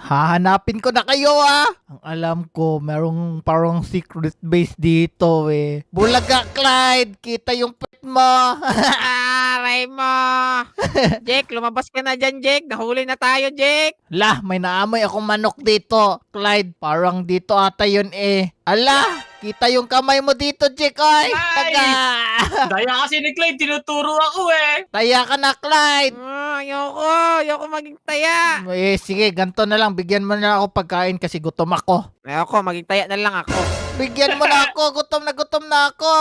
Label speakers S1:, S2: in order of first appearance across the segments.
S1: Hahanapin ko na kayo Ang alam ko, merong parang secret base dito Bulaga, Clyde! Kita yung pet mo!
S2: Aray mo! Jake, lumabas ka na dyan, Jake. Nahuli na tayo, Jake.
S1: Lah, may naamoy akong manok dito. Clyde, parang dito ata yun Ala, kita yung kamay mo dito, Jake, oy! Taga!
S3: Daya kasi ni Clyde, tinuturo ako
S1: Taya ka na, Clyde!
S2: Ayoko maging taya.
S1: Sige, ganito na lang. Bigyan mo na ako pagkain kasi gutom ako.
S2: Ayoko, maging taya na lang ako.
S1: Bigyan mo na ako. Gutom na ako.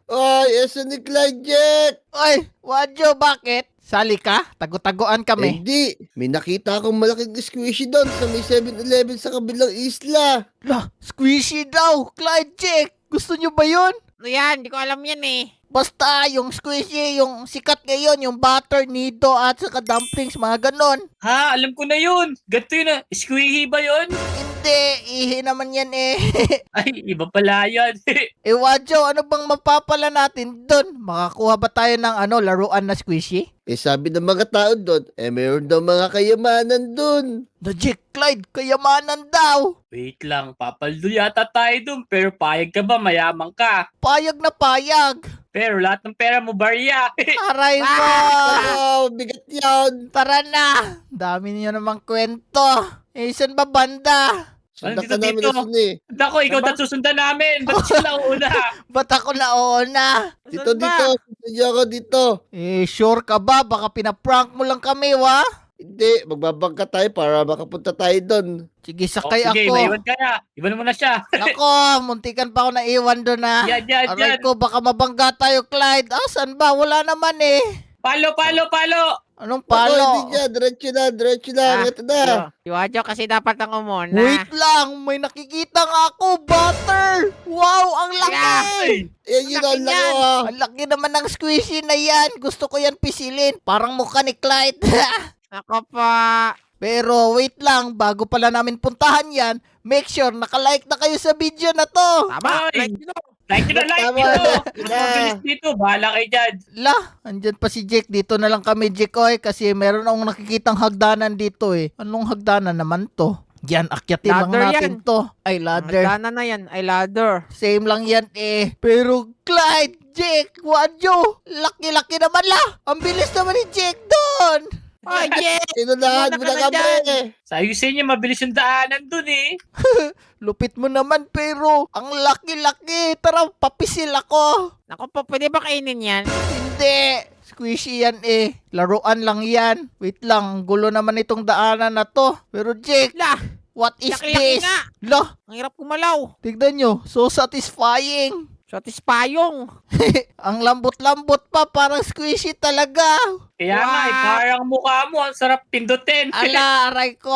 S4: Ay, asa ni Clyde, Jack?
S1: Oy, Wadjo, bakit? Sali ka? Tago-taguan kami.
S4: Hindi. May nakita akong malaking squishy doon sa may 7-Eleven sa kabilang isla.
S1: Lah, squishy daw. Clyde, Jake. Gusto nyo ba yun?
S2: Ano yan? Hindi ko alam yan
S1: Basta, yung squishy, yung sikat ngayon, yung butter, nido, at saka dumplings, mga ganon.
S3: Ha, alam ko na yun. Ganito yun Squeaky ba yun?
S1: Hindi, ihi naman yan
S3: Ay, iba pala yan.
S1: Wadjo, ano bang mapapala natin doon? Makakuha ba tayo ng laruan na squishy?
S4: Sabi ng mga tao doon, mayroon daw mga kayamanan doon.
S1: The Jake, Clyde, kayamanan daw.
S3: Wait lang, papaldo yata tayo dun. Pero payag ka ba? Mayamang ka.
S1: Payag na payag.
S3: Pero lahat ng pera mo, barya.
S1: Aray mo.
S4: Wow, bigat yan.
S1: Tara na. Dami niyo namang kwento. Saan ba banda?
S4: Sundan
S3: dito,
S4: ka namin
S3: dito.
S4: na sun
S3: Dako, ikaw
S2: Diba?
S3: na susundan namin. Ba't sila una?
S1: Ba't ako nauna?
S4: Dito,
S2: Saan ba?
S4: dito. Sundan ako dito.
S1: Sure ka ba? Baka pinaprank mo lang kami,
S4: Hindi, magbabangka tayo para makapunta tayo doon.
S1: Sige,
S3: Oh,
S1: sakay
S3: sige,
S1: ako.
S3: maiwan ka na. Iwan mo na siya.
S1: Nako, muntikan pa ako naiwan doon
S3: Yan.
S1: Aray ko, baka mabangga tayo, Clyde. Saan ba? Wala naman
S3: Palo.
S1: Anong
S4: Ako,
S1: palo?
S4: hindi dyan. Diretso na. Ito na.
S2: Si Wadjo kasi dapat ang umuna.
S1: Wait lang, may nakikita nga ako, butter! Wow, ang laki!
S4: Yan yun ang
S2: Laki
S4: lako
S2: yan.
S1: Ang laki naman ng squishy na yan. Gusto ko yan pisilin. Parang mukha ni Clyde.
S2: Ako pa.
S1: Pero wait lang, bago pala namin puntahan yan, make sure nakalike na kayo sa video na to.
S2: Tama.
S3: Ay.
S2: Like nyo.
S3: Like nyo na like
S4: Tama.
S3: nyo.
S4: Yeah.
S3: Mabilis dito. Bahala kayo dyan.
S1: Lah, andyan pa si Jake. Dito na lang kami, Jake, kasi meron akong nakikitang hagdanan dito Anong hagdanan naman to? Yan, akyatin lang
S2: Ladder
S1: natin
S2: yan.
S1: to. Ay, ladder.
S2: Magdana na yan. Ay, ladder.
S1: Same lang yan Pero Clyde, Jake, Wadjo, laki-laki naman Ang bilis naman ni Jake doon.
S2: Ay, Jake.
S4: Inunahan mo
S2: Muna
S4: na
S2: ka na
S4: kami.
S3: Sabi ko sa inyo, mabilis yung daanan dun
S1: Lupit mo naman pero ang laki-laki. Tara, papisil ako.
S2: Ako pa, pwede ba kainin yan?
S1: Hindi. Squishy yan Laruan lang yan. Wait lang, ang gulo naman itong daanan na to. Pero Jake,
S2: Lah,
S1: what is
S2: laki-laki
S1: this?
S2: nga.
S1: Lah,
S2: Ang hirap kumalaw.
S1: tignan nyo. So satisfying.
S2: Satisfying.
S1: Ang lambot-lambot pa. Parang squishy talaga.
S3: Kaya nga,
S2: Wow.
S3: parang mukha mo. Ang sarap pindutin.
S1: Ala, aray ko.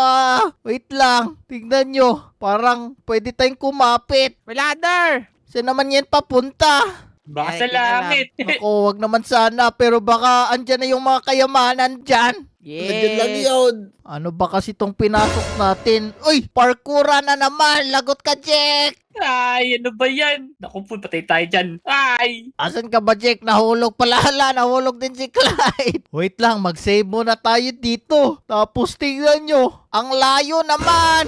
S1: Wait lang. Tignan nyo. Parang pwede tayong kumapit.
S2: May ladder.
S1: Saan naman yan papunta?
S3: Baka
S2: Ay,
S3: sa
S2: tingnan
S3: langit.
S1: Ako, wag naman sana. Pero baka andyan na yung mga kayamanan dyan.
S4: Nandiyan lang
S2: Yes.
S4: yun.
S1: Ano ba kasi itong pinasok natin? Uy, parkoura na naman. Lagot ka, Jake.
S3: Ay, ano ba yan? Naku po, patay tayo dyan. Ay!
S1: Asan ka ba, Jake? Nahulog pala. Hala, nahulog din si Clyde. Wait lang, mag-save muna tayo dito. Tapos tingnan nyo. Ang layo naman.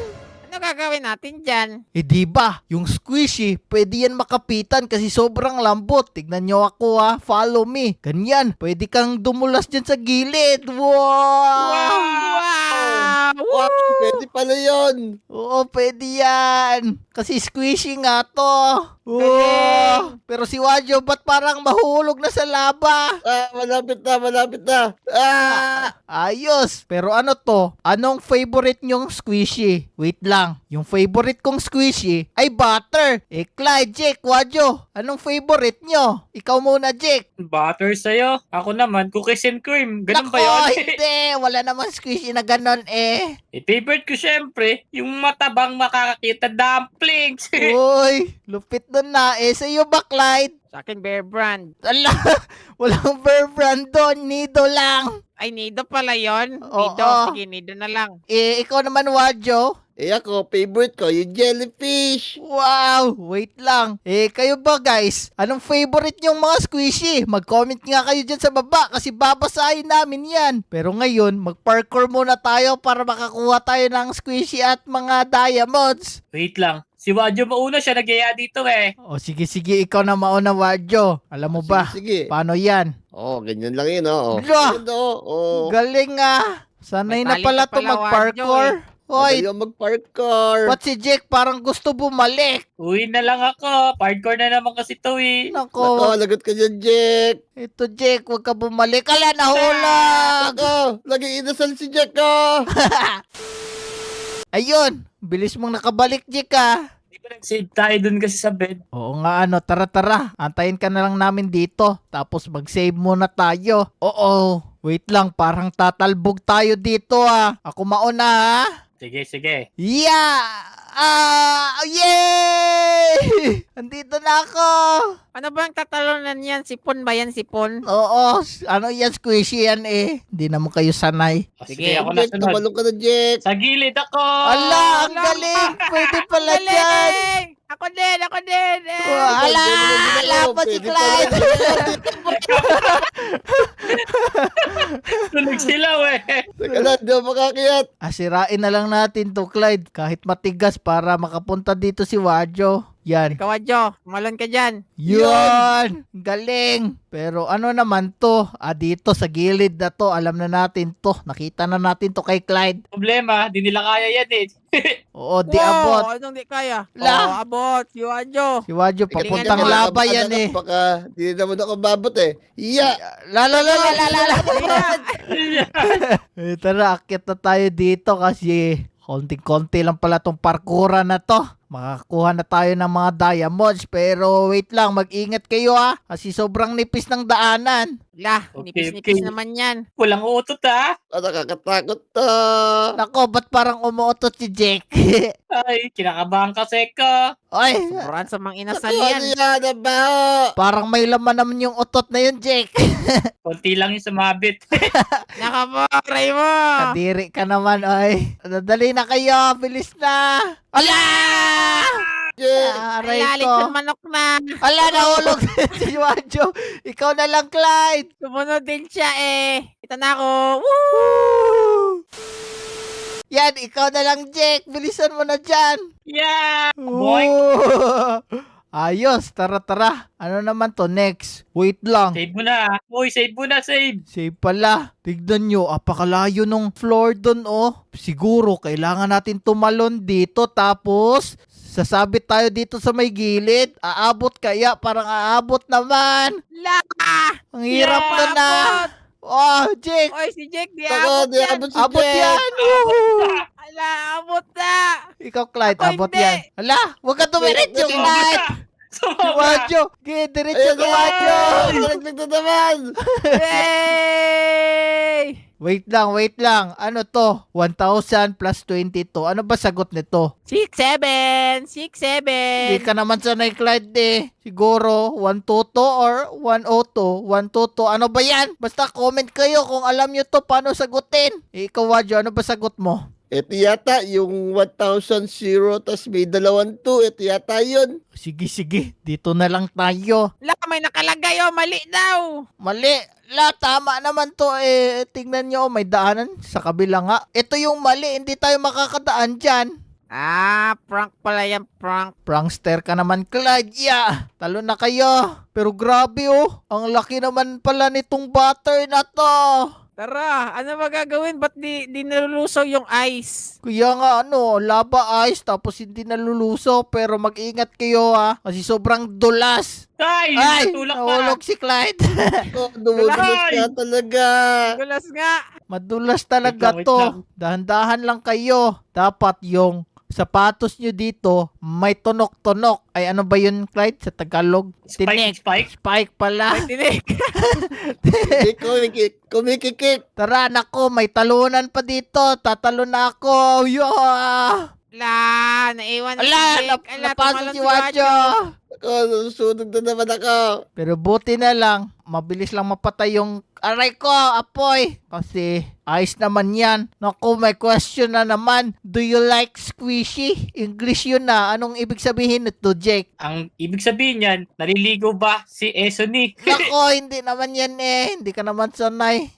S2: Ano gagawin natin dyan?
S1: Di ba? Yung squishy, pwede yan makapitan kasi sobrang lambot. Tignan nyo ako follow me. Ganyan, pwede kang dumulas dyan sa gilid. Wow!
S2: Wow!
S4: Wow, pwede pala yun.
S1: Oo, pwede yan. Kasi squishy nga to.
S2: Galing.
S1: Pero si Wadjo, ba't parang mahulog na sa laba?
S4: Malapit na.
S1: Ayos. Pero ano to? Anong favorite nyong squishy? Wait lang. Yung favorite kong squishy ay butter. Clyde, Jake, Wadjo, anong favorite nyo? Ikaw muna, Jake.
S3: Butter sa'yo. Ako naman, cookies and cream. Ganun ba
S1: Nako,
S3: yun?
S1: hindi. Wala namang squishy na ganon
S3: Favorite ko syempre, yung matabang makakakita dumplings.
S1: Uy, lupit nun na. Sa'yo ba, Clyde?
S2: Sa akin, Bear Brand.
S1: Ala, walang Bear Brand doon. Nido lang.
S2: Ay, Nido pala yon.
S1: Oo.
S2: Nido. Sige, Nido na lang.
S1: Ikaw naman, Wadjo.
S4: Eh ako, favorite ko, yung jellyfish.
S1: Wow! Wait lang. Kayo ba guys? Anong favorite nyong mga squishy? Mag-comment nga kayo dyan sa baba kasi babasahin namin yan. Pero ngayon, mag-parkour muna tayo para makakuha tayo ng squishy at mga diamonds.
S3: Wait lang. Si Wadyo mauna siya nag-iya dito eh.
S1: O sige, ikaw na mauna, Wadyo. Alam mo ba?
S4: Sige.
S1: Paano yan?
S4: Ganyan lang yun, oh.
S1: Ala!
S4: Ganyan, oh.
S1: Galing ah! Sanay
S2: May
S1: na
S2: talent
S1: pala
S2: ka
S1: to
S2: pala,
S1: mag-parkour. Hoy,
S4: Madali ang mag-parkour.
S1: ba't si Jake parang gusto bumalik?
S3: Uwi na lang ako. Parkour na naman kasi to eh.
S4: Nako,
S1: Nako,
S4: lagot ka dyan, Jack.
S1: ito Jake, huwag ka bumalik. Ala, nahulag!
S4: Nako, lagi inasal si Jack, oh.
S1: Ayun, bilis mong nakabalik, Jake ah.
S3: Di ba nag-save tayo dun kasi sa bed?
S1: Oo nga tara. Antayin ka na lang namin dito. Tapos mag-save muna tayo. Oo, wait lang, parang tatalbog tayo dito ah. Ako mauna ha.
S3: Sige.
S1: Yeah! Yay! Andito na ako.
S2: Ano ba ang tatalunan yan? Sipon ba yan? Sipon?
S1: Oo, ano yan, squishy yan eh. Hindi naman kayo sanay.
S3: O,
S2: Sige,
S3: sige, ako na
S4: Jack,
S3: sunod.
S4: tumalong ka na, Jack.
S3: Sa gilid ako!
S1: Ala, ang galing! Pwede pala dyan!
S2: Galing! Ako din!
S1: Ala, pa si Clyde!
S3: Tunog sila eh.
S4: Teka lang, di ako makakiyat.
S1: Sirain na lang natin to, Clyde. Kahit matigas para makapunta dito si Wadyo. Yan.
S2: Ikaw, Adjo. Malon ka dyan.
S1: Yun! Galing! Pero ano naman to? Dito sa gilid na to, alam na natin to. Nakita na natin to kay Clyde.
S3: Problema, di nila kaya yan eh.
S1: Oo, di abot.
S2: Anong di kaya?
S1: La!
S2: Abot. Yung Adjo.
S1: Si Wadyo,
S4: Teka,
S1: papuntang
S2: teka,
S1: laba yan eh.
S4: Baka, di naman ako babot eh. Iya!
S1: La. Tara, akit na tayo dito kasi konting-konti lang pala tong parkuran na to. Makakuha na tayo ng mga diamonds. Pero wait lang, mag-ingat kayo kasi sobrang nipis ng daanan.
S2: La,
S3: Okay,
S2: nipis-nipis
S3: okay.
S2: naman yan.
S3: Walang utot ha.
S4: Nakakatakot to.
S1: Nako, ba't parang umuotot si Jake?
S3: Ay, kinakabahan kasi ko.
S1: Oy,
S2: Sobrang sa mga inasal
S4: Nako,
S2: yan.
S4: ano yan, abaho.
S1: parang may laman naman yung utot na yun, Jake.
S3: Konti lang yung sumabit.
S2: Nakaporay mo.
S1: Kadiri ka naman, oy. Dali na kayo, bilis na. Ala!
S4: Jack!
S1: Aray
S2: Lalit
S1: ko.
S2: yung manok na.
S1: Ala, nahulog si Wadyo. Ikaw na lang, Clyde.
S2: Sumunod din siya eh. Ito na ako. Woo!
S1: Woo! Yan, ikaw na lang, Jake. Bilisan mo na dyan.
S3: Yeah! Boing!
S1: Woo! Ayos, tara. Ano naman to next? Wait lang.
S3: Save mo na. Uy, save mo na, save.
S1: Save pala. Tignan nyo, apakalayo nung floor dun, oh. Siguro, kailangan natin tumalon dito, tapos sasabit tayo dito sa may gilid. Aabot kaya? Parang aabot naman.
S2: La!
S1: Ang hirap
S3: Yeah,
S1: na na. Oh, Jake.
S2: Oy, si Jake, di
S4: Nako,
S2: abot
S4: di
S2: yan.
S4: abot si
S1: Abot
S4: Jack.
S1: yan. Woohoo.
S2: Ala, abot na.
S1: Ikaw, Clyde,
S2: Ako
S1: abot
S2: hindi.
S1: yan. Hala, huwag ka tumiretso,
S4: Wait,
S1: Clyde.
S3: Sumobra.
S1: Wadyo. Okay, diretso ka, Wadyo.
S4: Nalaglag na naman.
S2: Yay!
S1: Wait lang. Ano to? 1,000 plus 22. Ano ba sagot nito?
S2: 6-7.
S1: Hindi ka naman sanay, Clyde eh. Siguro 122 or 102. 122. Ano ba yan? Basta comment kayo kung alam nyo to paano sagutin. Ikaw, Wadyo, ano ba sagot mo?
S4: Ito yata yung 1,000 tas may 2 2. Ito yata yun.
S1: Sige. Dito na lang tayo.
S2: La, may nakalagay oh. Mali daw.
S1: Mali. Tama naman to eh. Tingnan nyo, may daanan sa kabila nga. Ito yung mali. Hindi tayo makakadaan dyan.
S2: Prank pala yan, prank.
S1: Prankster ka naman, Clyde. Yeah. Talo na kayo. Pero grabe oh. Ang laki naman pala nitong butter na to.
S2: Tara, ano ba gagawin? Ba't di nalulusaw yung ice?
S1: Kaya nga lava ice tapos hindi naluluso pero mag-ingat kayo kasi sobrang dulas.
S3: Ay,
S1: Ay,
S3: natulak na.
S1: nahulog si Clyde.
S4: Dumudulas
S3: Ay!
S4: ka talaga.
S2: Gulas nga.
S1: Madulas talaga
S3: Wait
S1: to.
S3: lang.
S1: Dahan-dahan lang kayo. Dapat yung sapatos nyo dito may tunok-tunok. Ay ano ba yun, Clyde, sa Tagalog? Tinik.
S3: Spike.
S1: Spike pala.
S2: Ay, tinik.
S4: Hindi kumikikik.
S1: Tara, nako, may talunan pa dito. Tatalo na ako.
S2: La, naiwan na
S1: Ala,
S2: si Jake. Ala,
S1: napasok
S2: tumalon
S1: si Wadyo.
S4: Ako, susunod na naman ako.
S1: Pero buti na lang, mabilis lang mapatay yung aray ko, apoy. Kasi ayos naman yan. Naku, may question na naman. Do you like squishy? English yun na. Anong ibig sabihin nito, Jake?
S3: Ang ibig sabihin yan, naliligo ba si Esony?
S1: Nako, hindi naman yan eh. Hindi ka naman sanay.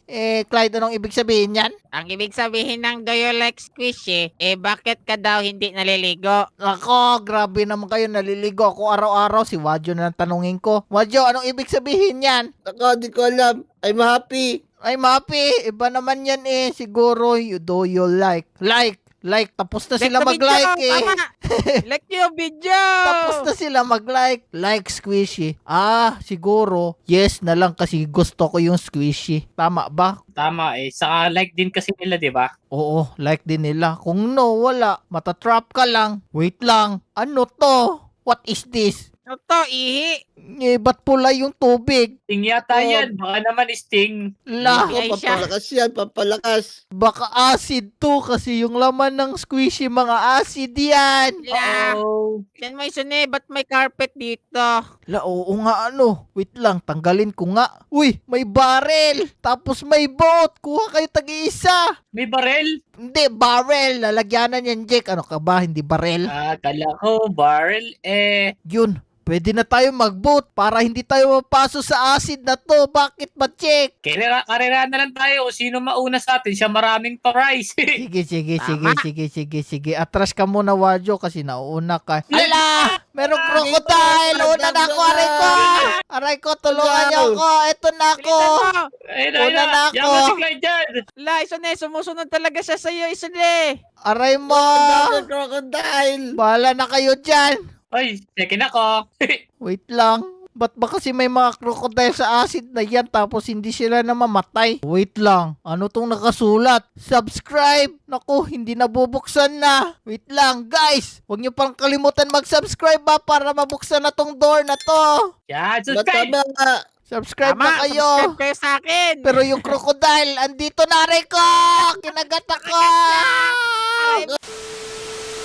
S1: Clyde, anong ibig sabihin yan?
S2: Ang ibig sabihin ng do you like squishy, bakit ka daw hindi naliligo?
S1: Nako, grabe naman kayo. Naliligo ako araw-araw. Si Wadjo na lang tanungin ko. Wadjo, anong ibig sabihin yan?
S4: Ako, di ko alam. I'm happy.
S1: Ay, Mapi, iba naman yan eh. Siguro, do you like? Like, tapos na sila
S2: Like the
S1: mag-like
S2: video,
S1: eh.
S2: tama. Like yung video.
S1: Tapos na sila mag-like. Like squishy. Siguro, yes na lang kasi gusto ko yung squishy. Tama ba?
S3: Tama eh. Saka like din kasi nila, di ba?
S1: Oo, like din nila. Kung no, wala. Matatrap ka lang. Wait lang. Ano to? What is this?
S2: Ano to, ihi?
S1: Ba't pula yung tubig?
S3: Sting yata
S4: Oh.
S3: yan. Baka naman Sting.
S1: La,
S4: Ako,
S2: Ay, siya.
S4: papalakas yan, papalakas.
S1: baka acid to kasi yung laman ng squishy mga acid yan.
S2: La,
S3: Oh.
S2: yan mo Isone, ba't may carpet dito?
S1: La, oo nga ano. Wait lang, tanggalin ko nga. Uy, may barrel. Tapos may boat. Kuha kayo tag-iisa.
S3: May barel?
S1: Hindi, barrel. Lalagyanan yan, Jake. Ano ka ba? Hindi barrel?
S3: Kala ko barrel
S1: Yun. Pwede na tayo mag-boat para hindi tayo mapaso sa acid na to. Bakit ba, Jake?
S3: Karera na lang tayo. Sino mauna sa atin? Siya maraming prize.
S2: Tama.
S1: Sige. Atras ka muna, Wadjo, kasi nauuna ka. Ala! Merong crocodile! Una na ako, aray ko, tulungan niyo ako. Ito na ako.
S2: Bilisan mo.
S3: Ayun
S1: Una na ako.
S3: Yaman si Clyde dyan.
S2: La, Isone, sumusunod talaga siya sa'yo, Isone.
S1: Aray mo.
S4: Ang crocodile.
S1: Bahala na kayo dyan.
S3: Ay, second ako.
S1: Wait lang. Ba't ba kasi may mga crocodile sa acid na yan tapos hindi sila namamatay? Wait lang. Ano tong nakasulat? Subscribe! Naku, hindi nabubuksan na. Wait lang, guys. Huwag niyo pang kalimutan mag-subscribe ba para mabuksan na tong door na to.
S3: Yan, subscribe.
S4: Mataba.
S1: Subscribe
S2: Tama,
S1: na kayo.
S2: subscribe kayo sa akin.
S1: Pero yung crocodile, andito na rin ko! Kinagat ako!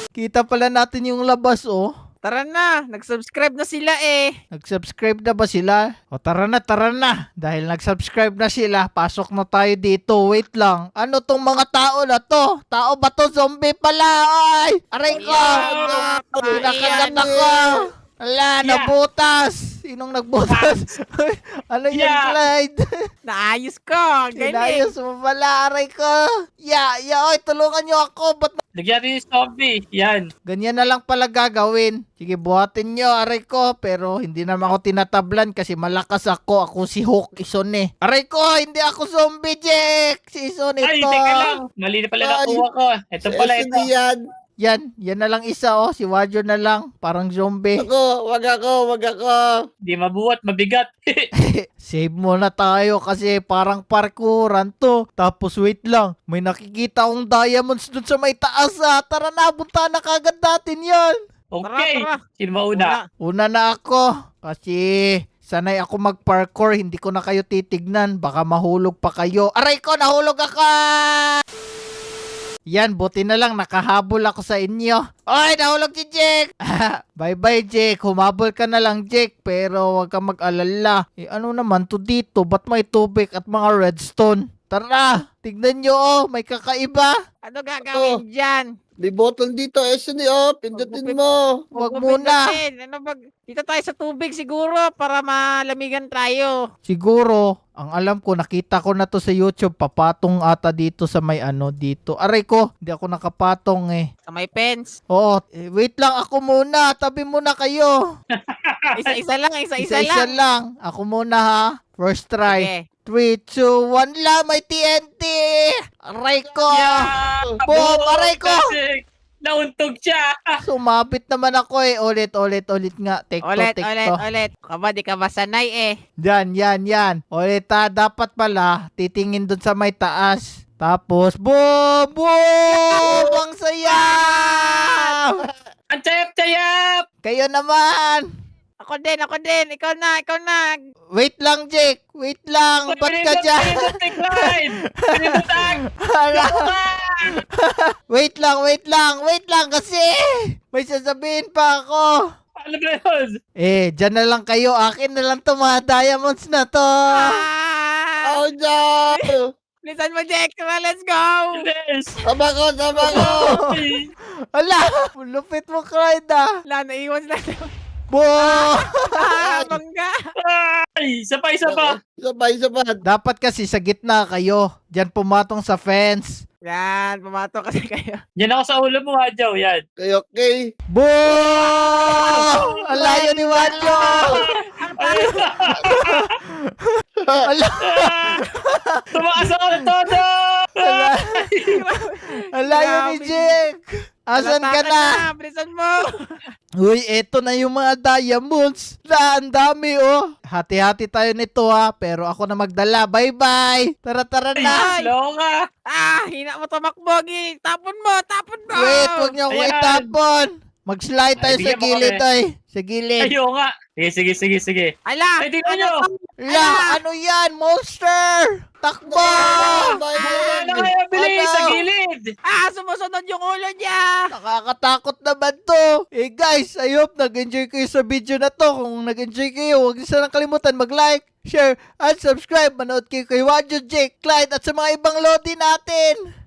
S1: Kita pala natin yung labas, oh.
S2: Tara na, nag-subscribe na sila eh.
S1: Nag-subscribe na ba sila? O tara na. Dahil nag-subscribe na sila, pasok na tayo dito. Wait lang. Ano tong mga tao na to? Tao ba to? Zombie pala! Ay! Aray ko!
S2: Yeah.
S1: Pinakagat
S2: Ayan.
S1: ako! Ala, nabutas! Sinong nagbutas? Ano yan,
S3: Yeah.
S1: Clyde?
S2: Naayos ko, galing.
S1: Inayos mo pala, aray ko. Oy, tulungan nyo ako. Ba't
S3: Lagyan rin yung zombie. Yan.
S1: ganyan na lang pala gagawin? Sige, buhatin nyo, aray ko. Pero hindi naman ako tinatablan kasi malakas ako. Ako si Hulk Isone. Aray ko, hindi ako zombie, Jack! Si Isone
S3: Ay,
S1: ito.
S3: teka lang. Mali na pala
S4: Ay.
S3: nakuha ko. Ito pala ito.
S4: Hindi yan.
S1: Yan na lang isa, oh. Si Wadjo na lang. Parang zombie.
S4: Wag ako.
S3: Di mabuhat, mabigat.
S1: Save muna tayo kasi parang parkouran to. Tapos wait lang, may nakikita akong diamonds dun sa may taas ah. Tara na, bunta na kagad natin yan.
S3: Okay.
S2: Tara.
S3: Sino mauna?
S1: Una na ako kasi sanay ako mag-parkour. Hindi ko na kayo titignan. Baka mahulog pa kayo. Aray ko, nahulog ako! Yan, buti na lang nakahabol ako sa inyo. Oy, nahulog si Jake! Bye-bye, Jake. Humabol ka na lang, Jake. Pero huwag kang mag-alala. Ano naman to dito? Ba't may tubig at mga redstone? Tara, tignan nyo, oh. May kakaiba.
S2: Ano gagawin dyan?
S4: May bottle dito, Esony, pindutin mo.
S1: Huwag
S2: Huwag mo
S1: muna.
S2: pindutin. Ano ba? Dito tayo sa tubig siguro para malamigan tayo.
S1: Siguro, ang alam ko, nakita ko na to sa YouTube. Papatong ata dito sa may ano dito. Aray ko, hindi ako nakapatong eh.
S2: Sa may fence.
S1: Oo, wait lang ako muna. Tabi muna kayo.
S2: Isa-isa lang, isa-isa
S1: Isa-isa
S2: lang.
S1: lang. Ako muna ha. First try.
S2: Okay.
S1: 3, 2, 1 lang. May TNT. Aray ko.
S3: Yeah!
S1: Boom! Aray ko.
S3: Kasi nauntog siya.
S1: Sumabit naman ako eh. Ulit nga. Take
S2: Ulit.
S1: to.
S2: Kaba, di ka ba sanay eh.
S1: Yan. Ulit ha. Dapat pala, titingin dun sa may taas. Tapos, boom! Ang saya!
S3: Ang tsayap-tsayap!
S1: Kayo naman!
S2: Ako din. Ikaw na.
S1: Wait lang, Jake. Wait lang. Ba't ka dyan? Wait lang kasi. May sasabihin pa ako.
S3: Ano ba yun?
S1: Eh, dyan na lang kayo. Akin na lang to mga diamonds na to.
S2: Ah!
S4: Oh no!
S2: Bilisan mo, Jake. Tara, let's go!
S3: Yes!
S4: Sama ko, sama ko!
S3: Ay,
S1: Ala, lupit mo, Clyde ah.
S2: Wala, naiwan sila.
S1: Bo!
S2: Bangga!
S3: Ay! Isa pa!
S4: Sabay.
S1: Dapat kasi sa gitna kayo. Diyan pumatong sa fence.
S2: Yan, pumato kasi kayo.
S3: Yan ako sa ulo mo, Wadyaw. Yan.
S4: Okay.
S1: Bo! Alayo ni Wanjo! Ala,
S3: Tumakas ako ng todo!
S1: alayo ni Jake! Asan ka
S2: Latakan
S1: na?
S2: Bilisan mo!
S1: Uy, eto na yung mga diamonds. Ang dami oh. Hati-hati tayo nito ha. Pero ako na magdala. Bye-bye. Tara na.
S3: Ay, slow ka!
S2: Hina mo tumakbo, Gi. Tapon mo!
S1: Wait, wag niyo ako
S3: Ayan.
S1: itapon. Mag-slide tayo
S3: Ay,
S1: sa
S3: bigyan mo
S1: gilid
S3: kami.
S1: ay. Sa gilid.
S3: Ayaw nga. Sige.
S2: Ala!
S3: Ay, tingnan nyo!
S1: La, ano yan? Monster! Takbo!
S3: Ano kaya, bilis!
S1: Ano?
S3: Sa gilid!
S2: Sumusunod yung ulo niya!
S1: Nakakatakot naman to. Eh guys, I hope nag-enjoy kayo sa video na to. Kung nag-enjoy kayo, huwag niyo sanang kalimutan mag-like, share, and subscribe. Manood kayo kay Wadjo, Jake, Clyde, at sa mga ibang lodi natin.